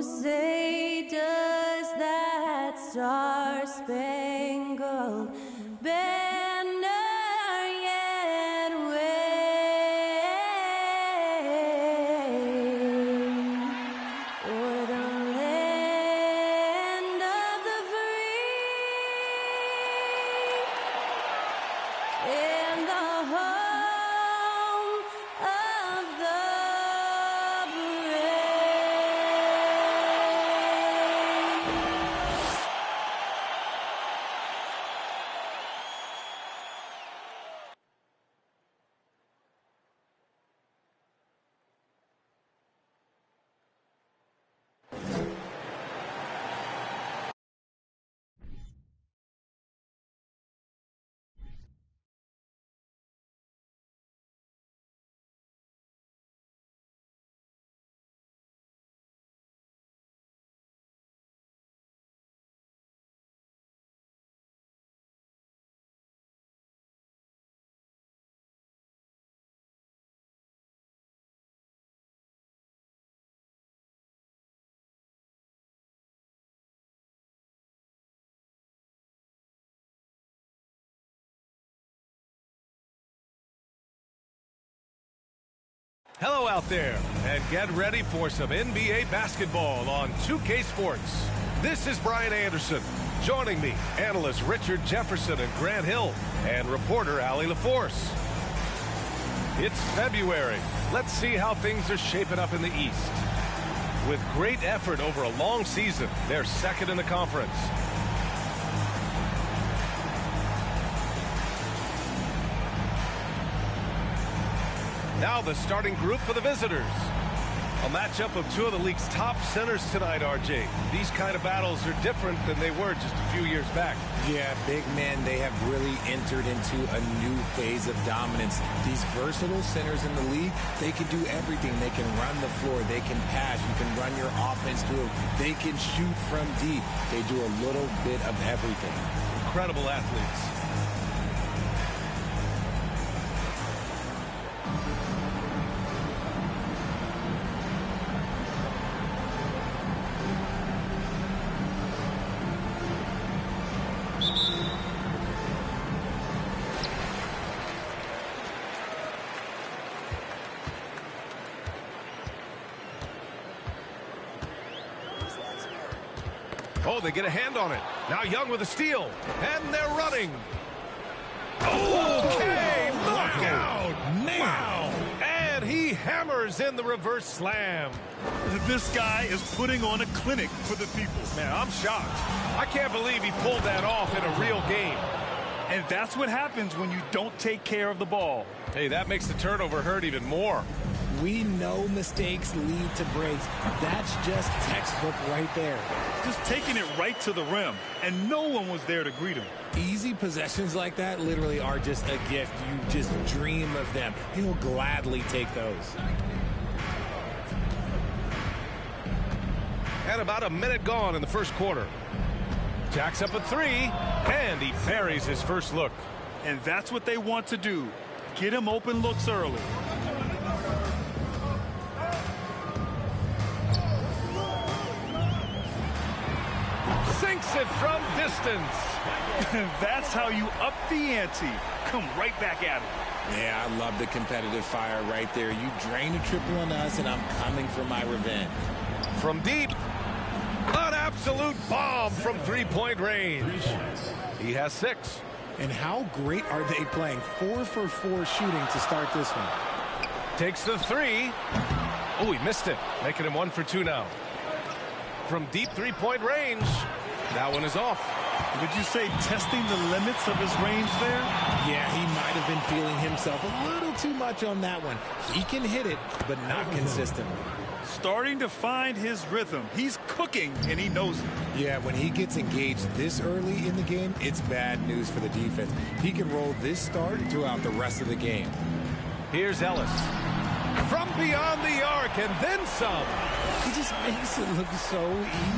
say does that star-spangled banner yet wave o'er the land of the free and the home of the brave? Hello out there, and get ready for some NBA basketball on 2K Sports. This is Brian Anderson. Joining me, analysts Richard Jefferson and Grant Hill, and reporter Allie LaForce. It's February. Let's see how things are shaping up in the East. With great effort over a long season, they're second in the conference. Now the starting group for the visitors. A matchup of two of the league's top centers tonight, RJ. These kind of battles are different than they were just a few years back. Yeah, big men, they have really entered into a new phase of dominance. These versatile centers in the league, they can do everything. They can run the floor, they can pass, you can run your offense through, they can shoot from deep. They do a little bit of everything. Incredible athletes. Oh, they get a hand on it. Now Young with a steal. And they're running. Okay, knockout. Wow. And he hammers in the reverse slam. This guy is putting on a clinic for the people. Man, I'm shocked. I can't believe he pulled that off in a real game. And that's what happens when you don't take care of the ball. Hey, that makes the turnover hurt even more. We know mistakes lead to breaks. That's just textbook right there. Just taking it right to the rim, and no one was there to greet him. Easy possessions like that literally are just a gift. You just dream of them. He'll gladly take those. And about a minute gone in the first quarter. Jacks up a three, and he buries his first look. And that's what they want to do. Get him open looks early. Sinks it from distance. That's how you up the ante. Come right back at him. Yeah, I love the competitive fire right there. You drain a triple on us, and I'm coming for my revenge. From deep, an absolute bomb from three-point range. He has 6. And how great are they playing? 4 for 4 shooting to start this one. Takes the 3. Oh, he missed it. Making him 1 for 2 now. From deep three-point range, that one is off. Would you say testing the limits of his range there? Yeah, he might have been feeling himself a little too much on that one. He can hit it, but not consistently. Starting to find his rhythm. He's cooking, and he knows it. Yeah, when he gets engaged this early in the game, it's bad news for the defense. He can roll this start throughout the rest of the game. Here's Ellis. From beyond the arc, and then some. He just makes it look so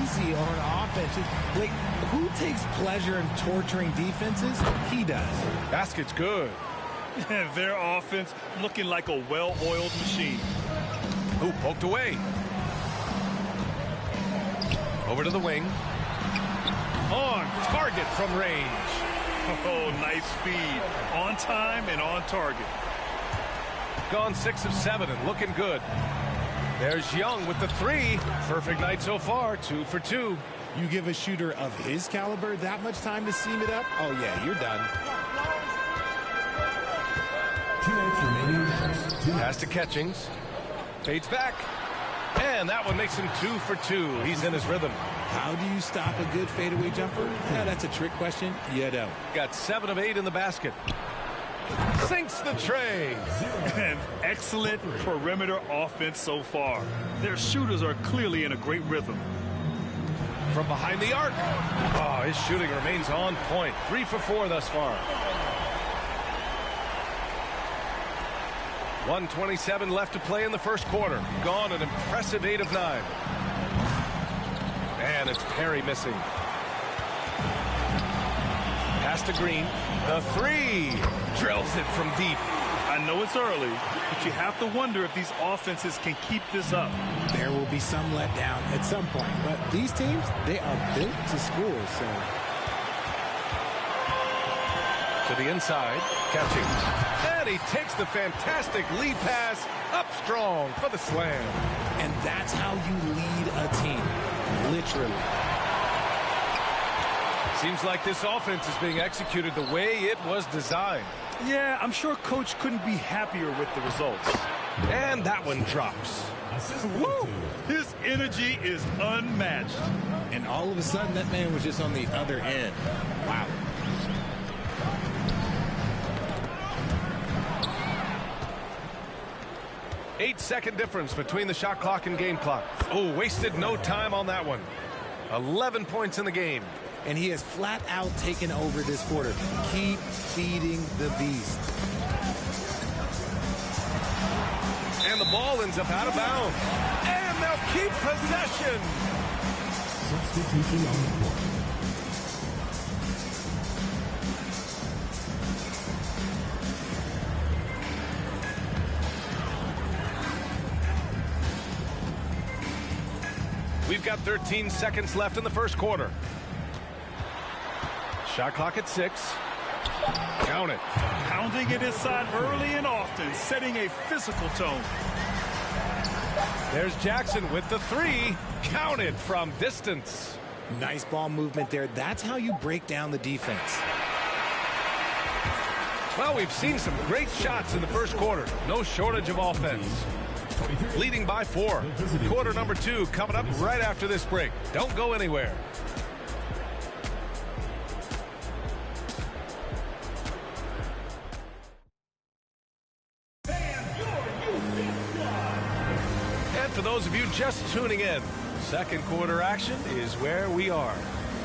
easy on offense. Like, who takes pleasure in torturing defenses? He does. Basket's good. Their offense looking like a well-oiled machine. Ooh, poked away. Over to the wing. On target from range. Oh, nice feed. On time and on target. Gone 6 of 7 and looking good. There's Young with the 3. Perfect night so far, 2 for 2. You give a shooter of his caliber that much time to seam it up, oh yeah, you're done. Pass to Catchings. Fades back. And that one makes him 2 for 2. He's in his rhythm. How do you stop a good fadeaway jumper? Yeah, that's a trick question. You don't. Got 7 of 8 in the basket. Sinks the tray. An excellent perimeter offense so far. Their shooters are clearly in a great rhythm. From behind the arc. Oh, his shooting remains on point. 3 for 4 thus far. 1:27 left to play in the first quarter. Gone an impressive 8 of 9. And it's Perry missing. Pass to Green. The 3. Drills it from deep. I know it's early, but you have to wonder if these offenses can keep this up. There will be some letdown at some point, but these teams, they are built to score, so. To the inside, Catchings. And he takes the fantastic lead pass up strong for the slam. And that's how you lead a team, literally. Seems like this offense is being executed the way it was designed. Yeah, I'm sure Coach couldn't be happier with the results. And that one drops. Woo! His energy is unmatched. And all of a sudden, that man was just on the other end. Wow. Eight-second difference between the shot clock and game clock. Oh, wasted no time on that one. 11 points in the game. And he has flat out taken over this quarter. Keep feeding the beast. And the ball ends up out of bounds. And they'll keep possession. Substitution on the court. We've got 13 seconds left in the first quarter. Shot clock at 6. Count it. Pounding it inside early and often, setting a physical tone. There's Jackson with the 3. Counted from distance. Nice ball movement there. That's how you break down the defense. Well, we've seen some great shots in the first quarter. No shortage of offense. Leading by 4. Quarter number 2 coming up right after this break. Don't go anywhere. And for those of you just tuning in, second quarter action is where we are.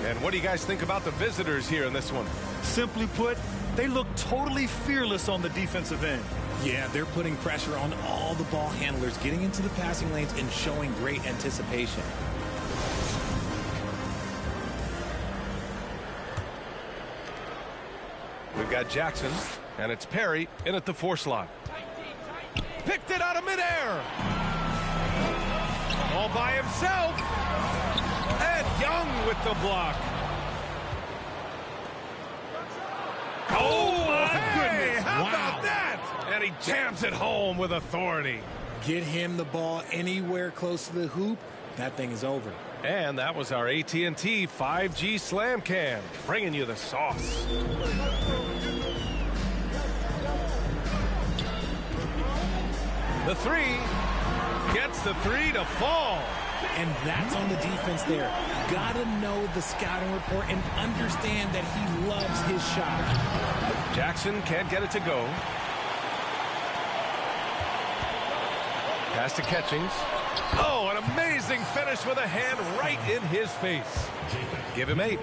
And what do you guys think about the visitors here in this one? Simply put, they look totally fearless on the defensive end. Yeah, they're putting pressure on all the ball handlers, getting into the passing lanes and showing great anticipation. We've got Jackson, and it's Perry in at the 4 slot. Picked it out of midair. All by himself. And Young with the block. Oh, my Hey, goodness. how Wow. about that? And he jams it home with authority. Get him the ball anywhere close to the hoop, that thing is over. And that was our AT&T 5G Slam Cam, bringing you the sauce. The 3 gets the 3 to fall. And that's on the defense there. Gotta know the scouting report and understand that he loves his shot. Jackson can't get it to go. Pass to Catchings. Oh, an amazing finish with a hand right in his face. Give him 8.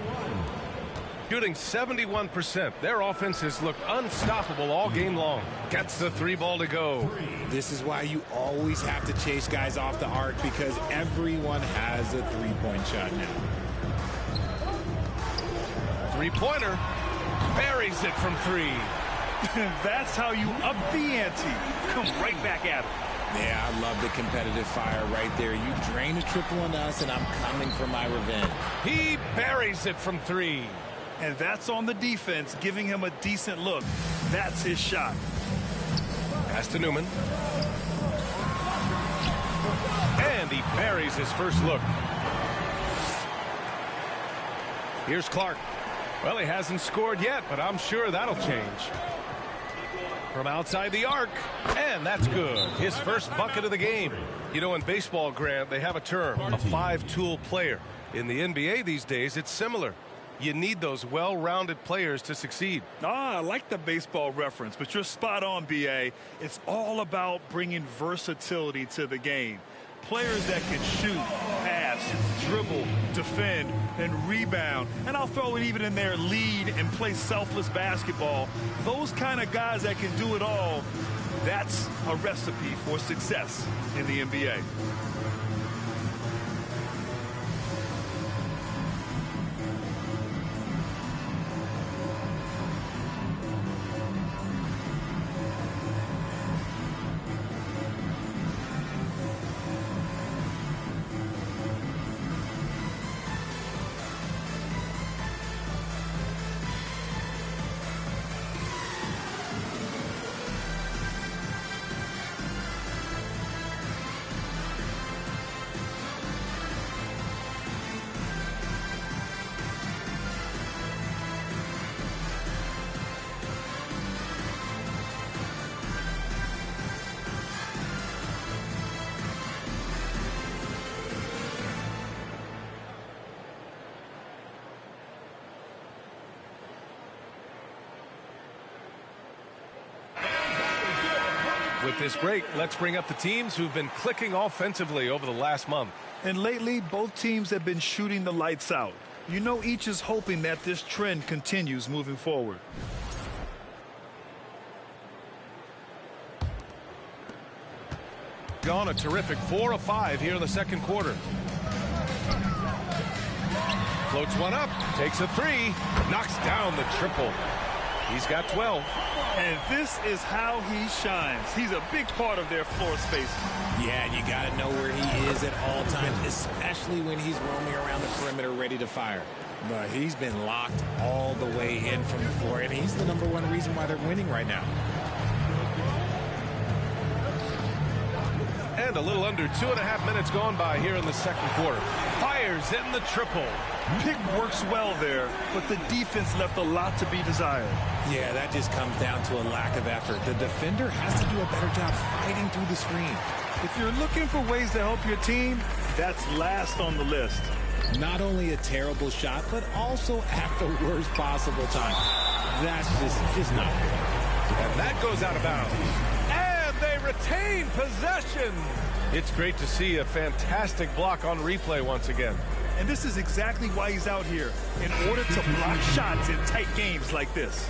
Shooting 71%. Their offense has looked unstoppable all game long. Gets the 3 ball to go. This is why you always have to chase guys off the arc, because everyone has a three-point shot now. 3-pointer. Buries it from 3. That's how you up the ante. Come right back at him. Yeah, I love the competitive fire right there. You drain a triple on us, and I'm coming for my revenge. He buries it from 3. And that's on the defense, giving him a decent look. That's his shot. Pass to Newman. And he buries his first look. Here's Clark. Well, he hasn't scored yet, but I'm sure that'll change. From outside the arc, and that's good. His first bucket of the game. You know, in baseball, Grant, they have a term, a 5-tool player. In the NBA these days, it's similar. You need those well-rounded players to succeed. I like the baseball reference, but you're spot on, B.A. It's all about bringing versatility to the game. Players that can shoot, pass, dribble, defend, and rebound. And I'll throw it even in there, lead and play selfless basketball. Those kind of guys that can do it all, that's a recipe for success in the NBA. With this break, let's bring up the teams who've been clicking offensively over the last month. And lately, both teams have been shooting the lights out. You know, each is hoping that this trend continues moving forward. Gone a terrific 4 of 5 here in the second quarter. Floats one up, takes a 3, knocks down the triple. He's got 12. And this is how he shines. He's a big part of their floor space. Yeah, and you got to know where he is at all times, especially when he's roaming around the perimeter ready to fire. But he's been locked all the way in from the floor, and he's the #1 reason why they're winning right now. And a little under 2.5 minutes gone by here in the second quarter. Fires in the triple. Pick works well there, but the defense left a lot to be desired. Yeah, that just comes down to a lack of effort. The defender has to do a better job fighting through the screen. If you're looking for ways to help your team, that's last on the list. Not only a terrible shot, but also at the worst possible time. That's just not good. And that goes out of bounds. And they retain possession. It's great to see a fantastic block on replay once again. And this is exactly why he's out here, in order to block shots in tight games like this.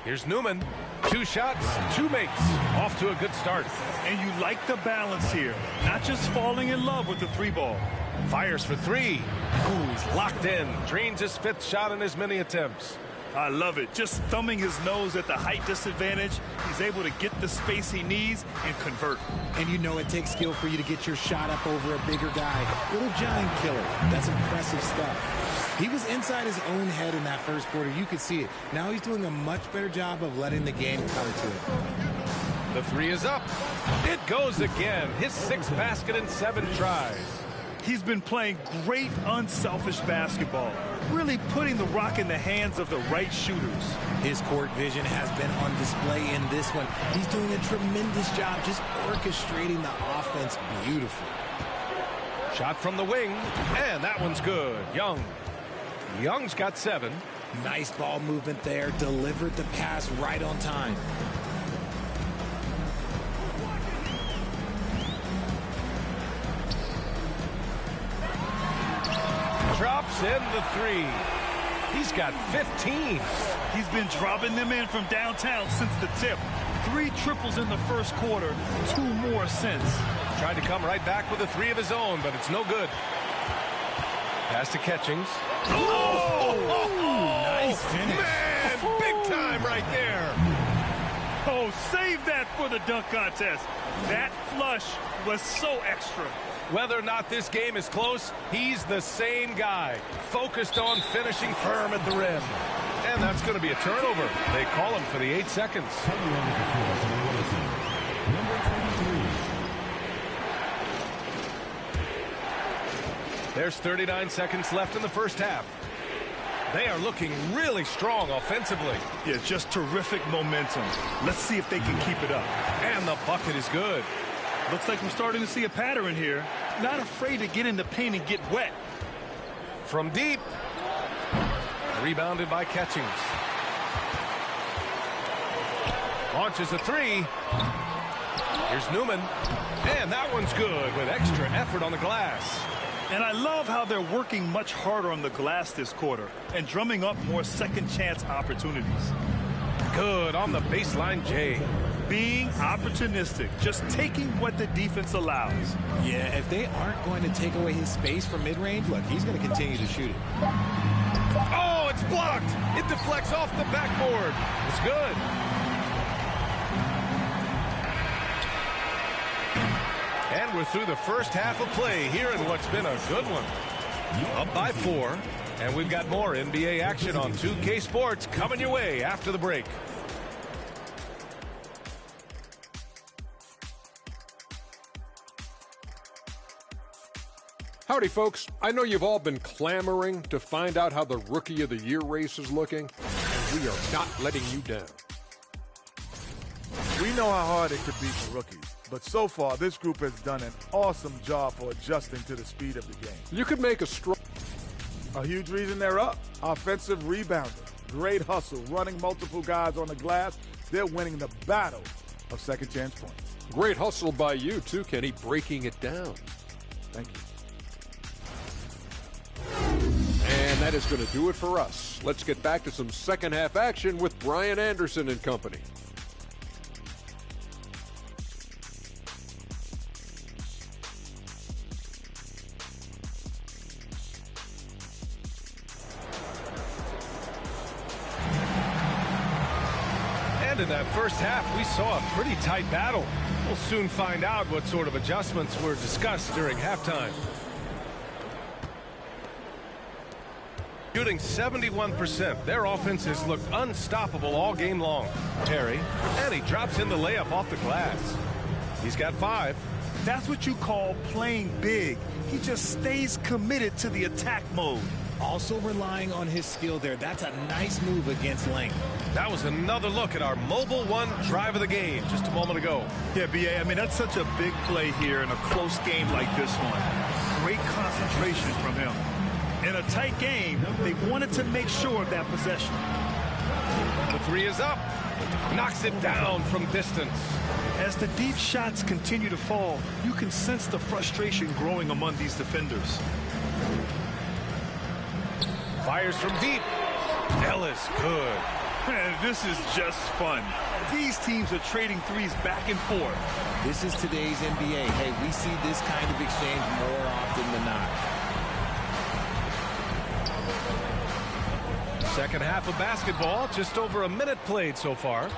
Here's Newman. 2 shots, 2 makes. Off to a good start. And you like the balance here. Not just falling in love with the 3-ball. Fires for 3. Ooh, he's locked in. Drains his 5th shot in as many attempts. I love it. Just thumbing his nose at the height disadvantage. He's able to get the space he needs and convert. And you know it takes skill for you to get your shot up over a bigger guy. Little giant killer. That's impressive stuff. He was inside his own head in that first quarter. You could see it. Now he's doing a much better job of letting the game come to it. The 3 is up. It goes again. His 6th basket in 7 tries. He's been playing great, unselfish basketball, really putting the rock in the hands of the right shooters. His court vision has been on display in this one. He's doing a tremendous job just orchestrating the offense beautifully. Shot from the wing, and that one's good. Young's got 7. Nice ball movement there. Delivered the pass right on time. Drops in the 3. He's got 15. He's been dropping them in from downtown since the tip. 3 triples in the first quarter, 2 more since. Tried to come right back with a 3 of his own, but it's no good. Pass to Catchings. Oh, nice finish. Man, big time right there. Oh, save that for the dunk contest. That flush was so extra. Whether or not this game is close, he's the same guy, focused on finishing firm at the rim. And that's going to be a turnover. They call him for the 8 seconds. There's 39 seconds left in the first half. They are looking really strong offensively. Yeah, just terrific momentum. Let's see if they can keep it up. And the bucket is good. Looks like we're starting to see a pattern here. Not afraid to get in the paint and get wet. From deep. Rebounded by Catchings. Launches a 3. Here's Newman. And that one's good with extra effort on the glass. And I love how they're working much harder on the glass this quarter and drumming up more second chance opportunities. Good on the baseline, Jay. Being opportunistic, just taking what the defense allows. Yeah, if they aren't going to take away his space from mid-range, look, he's going to continue to shoot it. Oh, it's blocked. It deflects off the backboard. It's good. And we're through the first half of play here in what's been a good one. Up by 4, and we've got more NBA action on 2K Sports coming your way after the break. Howdy, folks. I know you've all been clamoring to find out how the Rookie of the Year race is looking, and we are not letting you down. We know how hard it could be for rookies, but so far this group has done an awesome job for adjusting to the speed of the game. You could make a huge reason they're up. Offensive rebounding, great hustle, running multiple guys on the glass. They're winning the battle of second chance points. great hustle by you, too, Kenny, breaking it down. Thank you. And that is going to do it for us. Let's get back to some second half action with Brian Anderson and company. And in that first half, we saw a pretty tight battle. We'll soon find out what sort of adjustments were discussed during halftime. Shooting 71%. Their offense has looked unstoppable all game long. Terry, and he drops in the layup off the glass. He's got 5. That's what you call playing big. He just stays committed to the attack mode. Also relying on his skill there. That's a nice move against length. That was another look at our Mobile One drive of the game just a moment ago. Yeah, B.A., I mean, that's such a big play here in a close game like this one. Great concentration from him. In a tight game, they wanted to make sure of that possession. The 3 is up. Knocks it down from distance. As the deep shots continue to fall, you can sense the frustration growing among these defenders. Fires from deep. Ellis, good. Man, this is just fun. These teams are trading threes back and forth. This is today's NBA. Hey, we see this kind of exchange more often than not. Second half of basketball, just over a minute played so far.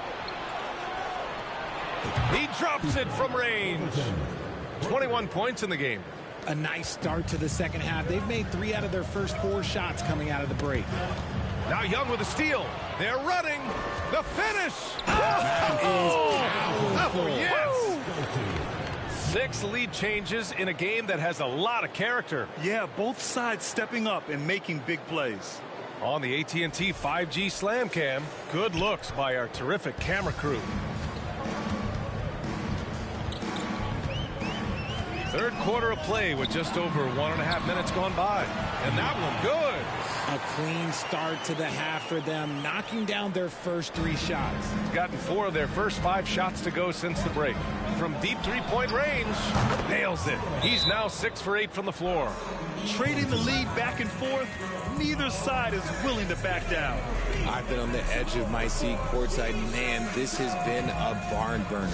He drops it from range. 21 points in the game. A nice start to the second half. They've made 3 out of their first 4 shots coming out of the break. Now Young with a steal. They're running. The finish. Oh, yes. 6 lead changes in a game that has a lot of character. Yeah, both sides stepping up and making big plays. On the AT&T 5G Slam Cam, good looks by our terrific camera crew. Third quarter of play with just over 1.5 minutes gone by. And that one good. A clean start to the half for them, knocking down their first 3 shots. Gotten 4 of their first 5 shots to go since the break. From deep 3-point range, nails it. He's now 6 for 8 from the floor. Trading the lead back and forth, neither side is willing to back down. I've been on the edge of my seat courtside. Man, this has been a barn burner.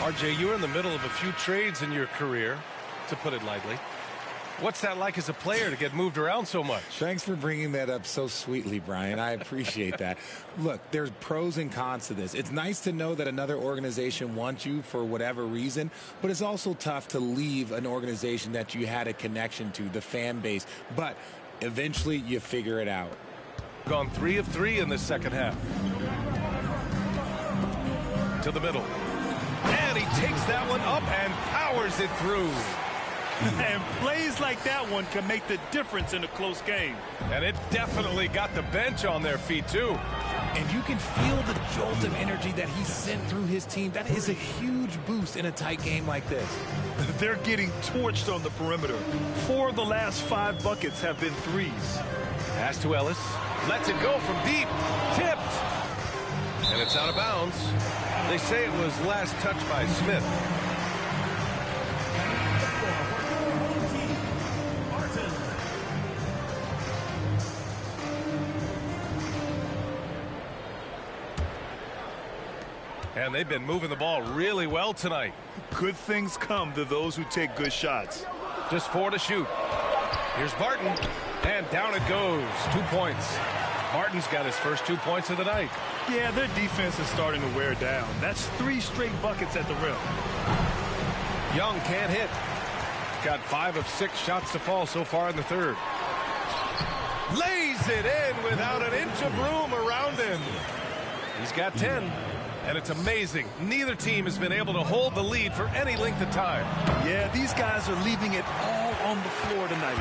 RJ, you're in the middle of a few trades in your career, to put it lightly. What's that like as a player to get moved around so much? Thanks for bringing that up so sweetly, Brian. I appreciate that. Look, there's pros and cons to this. It's nice to know that another organization wants you for whatever reason, but it's also tough to leave an organization that you had a connection to, the fan base. But eventually you figure it out. Gone 3 of 3 in the second half. To the middle. And he takes that one up and powers it through. And plays like that one can make the difference in a close game. And it definitely got the bench on their feet, too. And you can feel the jolt of energy that he sent through his team. That is a huge boost in a tight game like this. They're getting torched on the perimeter. 4 of the last 5 buckets have been threes. Pass to Ellis. Lets it go from deep. Tipped. And it's out of bounds. They say it was last touched by Smith. And they've been moving the ball really well tonight. Good things come to those who take good shots. Just 4 to shoot. Here's Barton. And down it goes. 2 points. Barton's got his first 2 points of the night. Yeah, their defense is starting to wear down. That's 3 straight buckets at the rim. Young can't hit. Got 5 of 6 shots to fall so far in the third. Lays it in without an inch of room around him. He's got 10. And it's amazing. Neither team has been able to hold the lead for any length of time. Yeah, these guys are leaving it all on the floor tonight.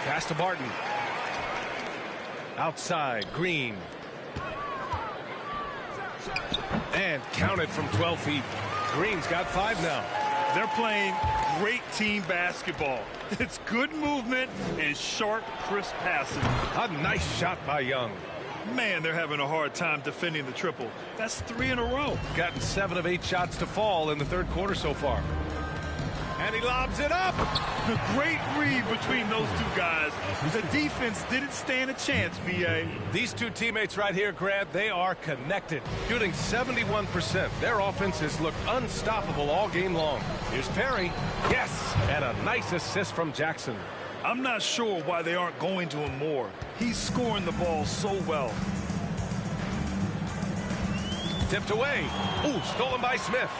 Pass to Barton. Outside, Green. And counted from 12 feet. Green's got 5 now. They're playing great team basketball. It's good movement and sharp, crisp passing. A nice shot by Young. Man, they're having a hard time defending the triple. That's 3 in a row. Gotten 7 of 8 shots to fall in the third quarter so far. And he lobs it up. A great read between those 2 guys. The defense didn't stand a chance, B.A. These 2 teammates right here, Grant, they are connected. Shooting 71%. Their offense has looked unstoppable all game long. Here's Perry. Yes! And a nice assist from Jackson. I'm not sure why they aren't going to him more. He's scoring the ball so well. Tipped away. Ooh, stolen by Smith.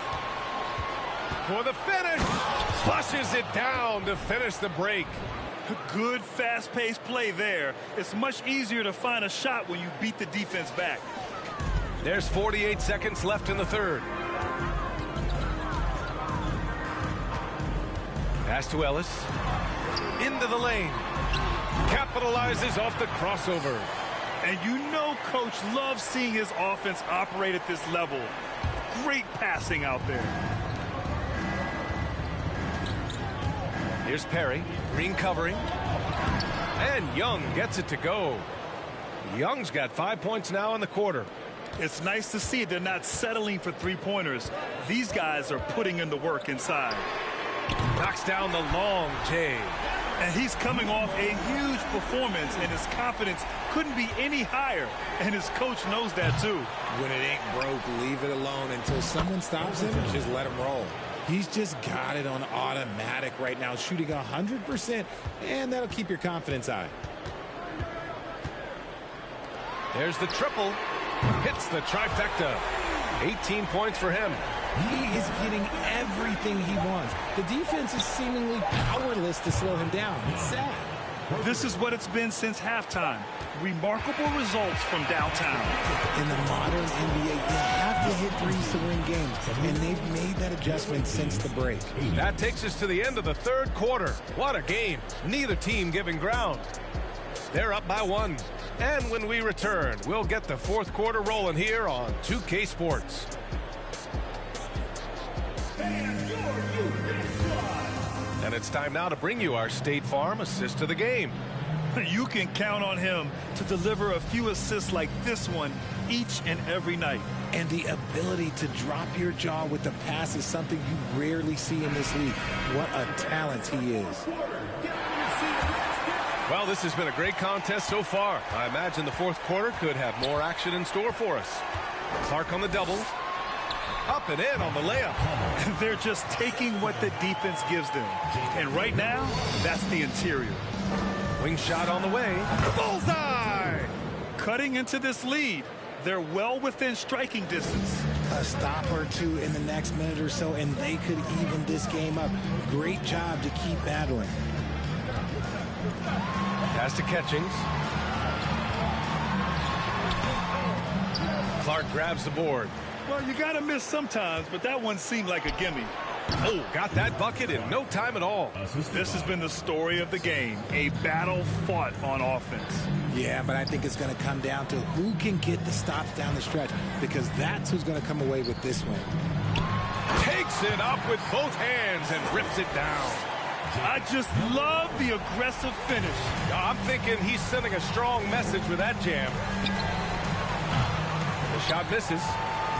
For the finish. Flushes it down to finish the break. Good fast-paced play there. It's much easier to find a shot when you beat the defense back. There's 48 seconds left in the third. Pass to Ellis. Into the lane. Capitalizes off the crossover. And you know Coach loves seeing his offense operate at this level. Great passing out there. Here's Perry. Green covering. And Young gets it to go. Young's got 5 points now in the quarter. It's nice to see they're not settling for 3-pointers. These guys are putting in the work inside. Knocks down the long J. And he's coming off a huge performance, and his confidence couldn't be any higher. And his coach knows that, too. When it ain't broke, leave it alone until someone stops him. Just let him roll. He's just got it on automatic right now, shooting 100%, and that'll keep your confidence high. There's the triple. Hits the trifecta. 18 points for him. He is getting everything he wants. The defense is seemingly powerless to slow him down. It's sad. This is what it's been since halftime. Remarkable results from downtown. In the modern NBA, you have to hit threes to win games, and they've made that adjustment since the break. That takes us to the end of the third quarter. What a game. Neither team giving ground. They're up by 1. And when we return, we'll get the fourth quarter rolling here on 2K Sports. And it's time now to bring you our State Farm assist to the game. You can count on him to deliver a few assists like this one each and every night. And the ability to drop your jaw with the pass is something you rarely see in this league. What a talent he is. Well, this has been a great contest so far. I imagine the fourth quarter could have more action in store for us. Clark on the double. Up and in on the layup. They're just taking what the defense gives them. And right now, that's the interior. Wing shot on the way. Bullseye! Cutting into this lead. They're well within striking distance. A stop or two in the next minute or so, and they could even this game up. Great job to keep battling. Pass to Catchings. Clark grabs the board. Well, you got to miss sometimes, but that one seemed like a gimme. Oh, got that bucket in no time at all. This has been the story of the game, a battle fought on offense. Yeah, but I think it's going to come down to who can get the stops down the stretch, because that's who's going to come away with this win. Takes it up with both hands and rips it down. I just love the aggressive finish. I'm thinking he's sending a strong message with that jam. The shot misses.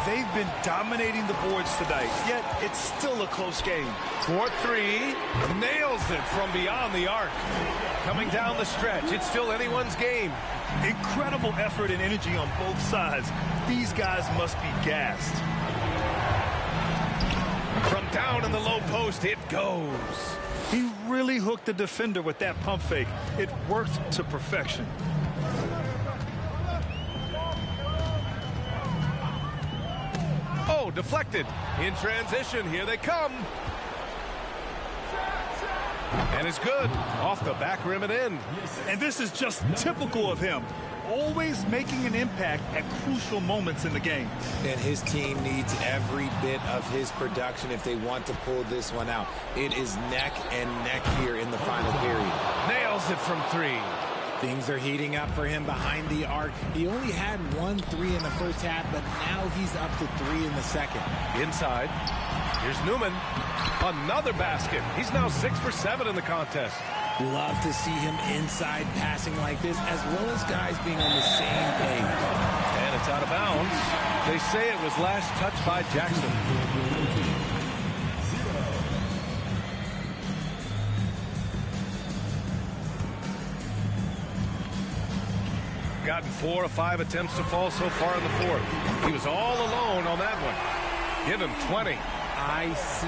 They've been dominating the boards tonight, yet it's still a close game. 4-3, nails it from beyond the arc. Coming down the stretch, it's still anyone's game. Incredible effort and energy on both sides. These guys must be gassed. From down in the low post, it goes. He really hooked the defender with that pump fake. It worked to perfection. Oh, deflected. In transition, here they come. And it's good. Off the back rim and in. And this is just typical of him. Always making an impact at crucial moments in the game. And his team needs every bit of his production if they want to pull this one out. It is neck and neck here in the final period. Nails it from 3. Things are heating up for him behind the arc. He only had 1-3 in the first half, but now he's up to 3 in the second. Inside. Here's Newman. Another basket. He's now 6 for 7 in the contest. Love to see him inside passing like this, as well as guys being on the same page. And it's out of bounds. They say it was last touched by Jackson. Gotten 4 of 5 attempts to fall so far in the fourth. He was all alone on that one. Give him 20. ICE,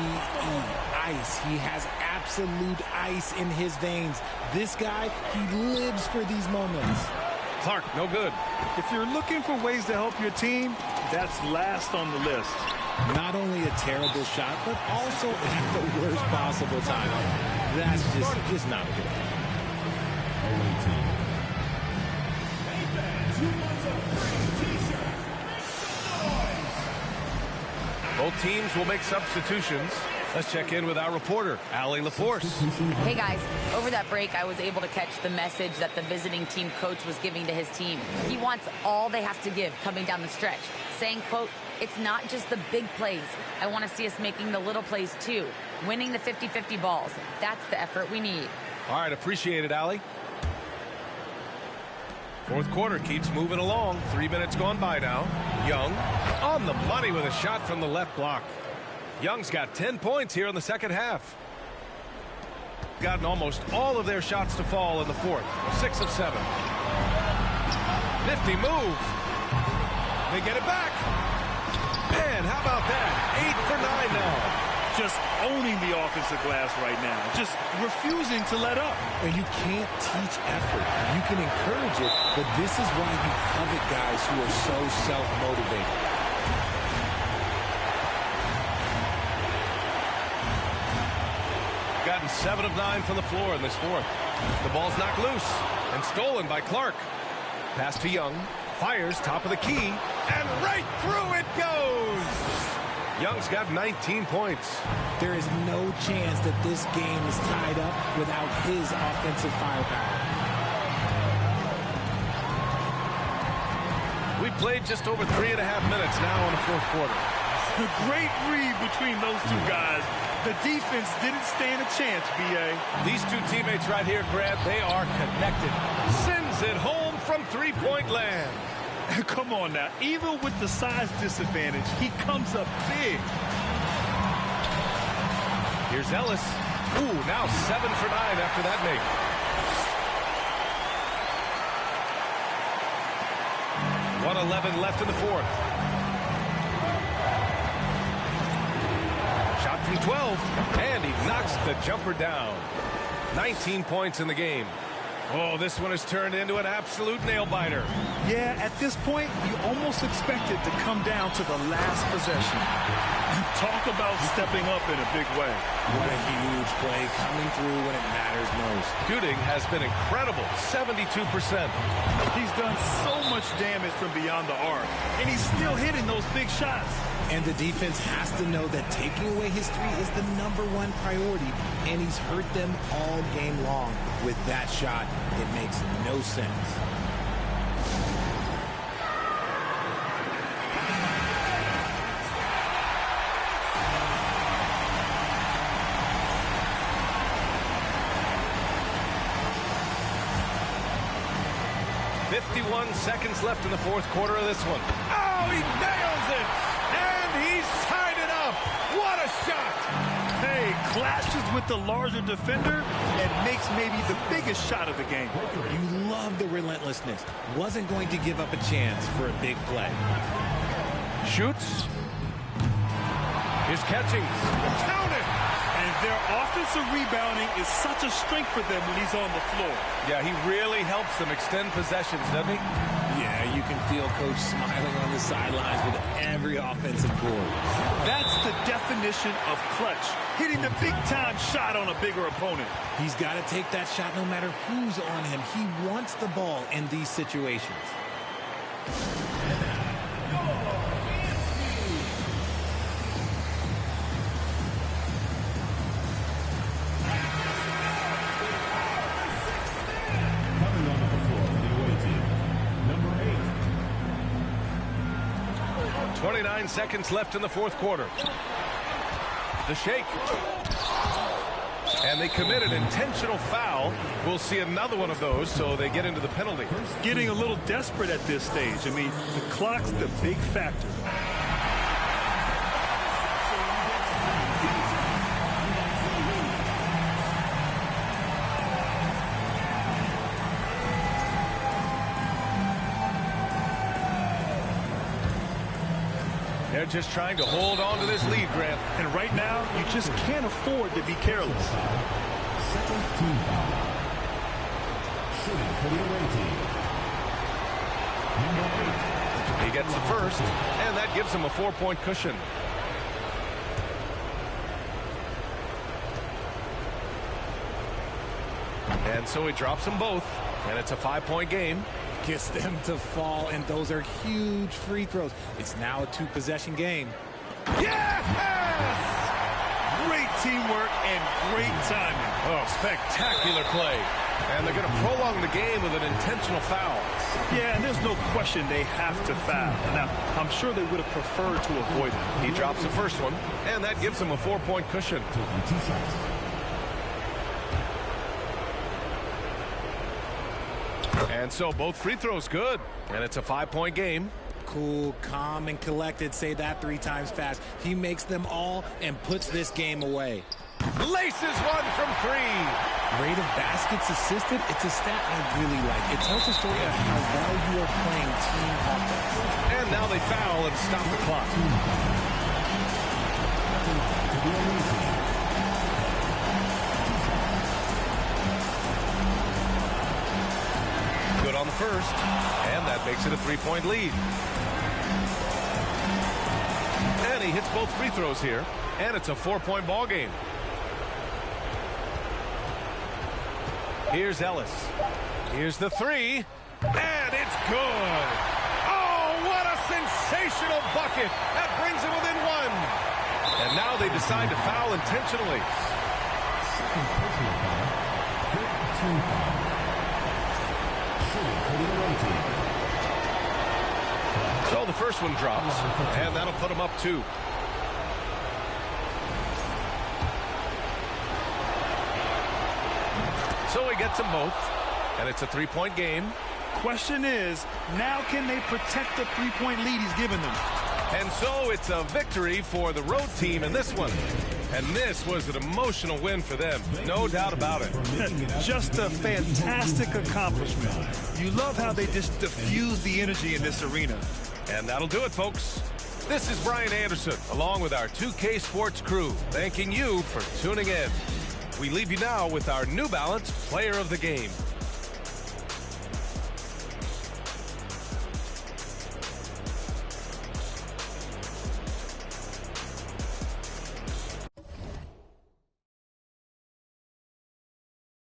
ice. He has absolute ice in his veins. This guy, he lives for these moments. Clark, no good. If you're looking for ways to help your team, that's last on the list. Not only a terrible shot, but also at the worst possible time. That's just not a good idea. Both teams will make substitutions. Let's check in with our reporter, Allie LaForce. Hey guys, over that break I was able to catch the message that the visiting team coach was giving to his team. He wants all they have to give coming down the stretch, saying, quote, it's not just the big plays. I want to see us making the little plays too, winning the 50-50 balls. That's the effort we need. All right, appreciate it, Allie. Fourth quarter keeps moving along. 3 minutes gone by now. Young on the money with a shot from the left block. Young's got 10 points here in the second half. Gotten almost all of their shots to fall in the fourth. 6 of 7. Nifty move. They get it back. And how about that? 8 for 9 now. just owning the offensive glass right now, just refusing to let up. And you can't teach effort. You can encourage it, but this is why you covet guys who are so self-motivated. Gotten 7 of 9 from the floor in this fourth. The ball's knocked loose and stolen by Clark. Pass to Young. Fires top of the key. And right through it goes. Young's got 19 points. There is no chance that this game is tied up without his offensive firepower. We played just over 3.5 minutes now in the fourth quarter. A great read between those two guys. The defense didn't stand a chance, B.A. These two teammates right here, Grant, they are connected. Sends it home from three-point land. Come on now. Even with the size disadvantage, he comes up big. Here's Ellis. Ooh, now 7 for 9 after that make. .111 left in the fourth. Shot from 12, and he knocks the jumper down. 19 points in the game. Oh, this one has turned into an absolute nail-biter. Yeah, at this point, you almost expect it to come down to the last possession. Talk about stepping up in a big way. What a huge play coming through when it matters most. Shooting has been incredible, 72%. He's done so much damage from beyond the arc, and he's still hitting those big shots. And the defense has to know that taking away his three is the #1 priority, and he's hurt them all game long. With that shot, it makes no sense. Seconds left in the fourth quarter of this one. Oh, he nails it! And he's tied it up! What a shot! Hey, clashes with the larger defender and makes maybe the biggest shot of the game. You love the relentlessness. Wasn't going to give up a chance for a big play. Shoots. Here's catching. Count it! And their offensive rebounding is such a strength for them when he's on the floor. Yeah, he really helps them extend possessions, doesn't he? Yeah, you can feel Coach smiling on the sidelines with every offensive board. That's the definition of clutch. Hitting the big-time shot on a bigger opponent. He's got to take that shot no matter who's on him. He wants the ball in these situations. 29 seconds left in the fourth quarter. The shake. And they commit an intentional foul. We'll see another one of those, so they get into the penalty. Getting a little desperate at this stage. I mean, the clock's the big factor. They're just trying to hold on to this lead, Grant. And right now, you just can't afford to be careless. Second team foul. Shooting for the away team. Number 8. He gets the first, and that gives him a 4-point cushion. And so he drops them both, and it's a 5-point game. Gets them to fall, and those are huge free throws. It's now a 2-possession game. Yes! Great teamwork and great timing. Oh, spectacular play. And they're going to prolong the game with an intentional foul. Yeah, and there's no question they have to foul. Now, I'm sure they would have preferred to avoid it. He drops the first one, and that gives him a 4-point cushion. Taking 2 shots. And so both free throws good, and it's a 5-point game. Cool, calm, and collected. Say that 3 times fast. He makes them all and puts this game away. Laces one from 3. Rate of baskets assisted, it's a stat I really like. It tells a story of how well you are playing team offense. And now they foul and stop the clock. To the first, and that makes it a 3-point lead. And he hits both free throws here, and it's a 4-point ball game. Here's Ellis. Here's the three, and it's good. Oh, what a sensational bucket. That brings it within one. And now they decide to foul intentionally. Second personal foul. Third team foul. Shooting for the away team. So the first one drops, and that'll put them up 2. So he gets them both, and it's a 3-point game. Question is, now can they protect the 3-point lead he's given them? And so it's a victory for the road team in this one. And this was an emotional win for them, no doubt about it. Just a fantastic accomplishment. You love how they just diffuse the energy in this arena. And that'll do it, folks. This is Brian Anderson, along with our 2K Sports crew, thanking you for tuning in. We leave you now with our New Balance Player of the Game.